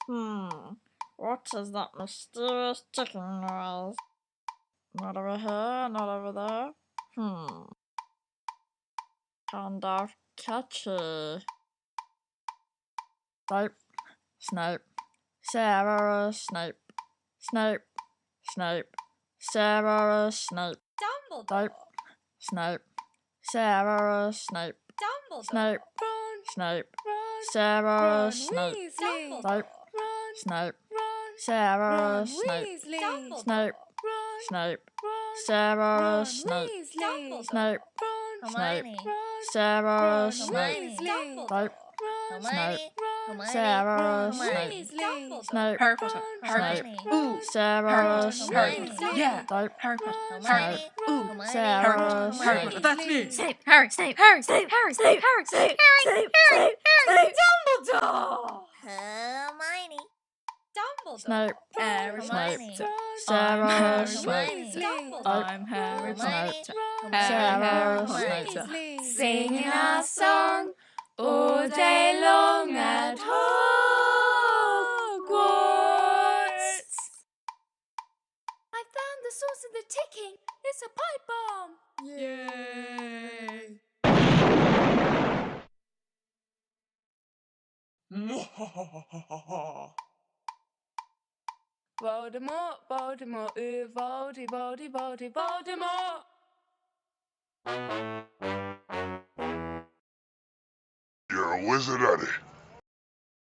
What is that mysterious ticking noise? Not over here, not over there. Kind of catchy. Snape, Snape, Severus Snape, Snape, Snape, Severus Snape, Dumbledore. Snape, Severus Snape, Dumbledore. Snape, Ron, Snape, Ron, Severus Ron Snape, Weasley. Dumbledore. Ron, Snape, Ron, Severus Ron Snape, Weasley. Dumbledore. Snape, Ron, Snape, Ron, Severus Ron Snape, Weasley. Dumbledore. Snape, Ron, Snape, Hermione. Ron, Severus Ron Snape, Weasley. Dumbledore. Ron, Hermione. Ron, Severus Ron Snape, Weasley. Dumbledore. Snape, Harry Potter. Ron, Harry Snape, Potter. Ooh. Severus Harry Snape, Potter. Weasley. Yeah. Snape, Harry Potter. Hermione. Ooh. Hermione. Severus Harry Snape, Potter. That's me. Snape. Harry. Snape. Harry. Snape. Harry. Snape. Harry. Snape. Harry. Snape. Snape. Dumbledore. Hermione. Dumbledore. Snape, Harry Hermione. Potter. Severus Hermione. Snape, Dumbledore. I'm Harry Hermione. Potter. Severus Hermione. Snape, Singing our song all day long at Hogwarts. I found the source of the ticking. It's a pipe bomb. Yay. Voldemort, Voldemort, Voldy, Voldy, Voldy, Voldemort. You're a wizard, Eddie.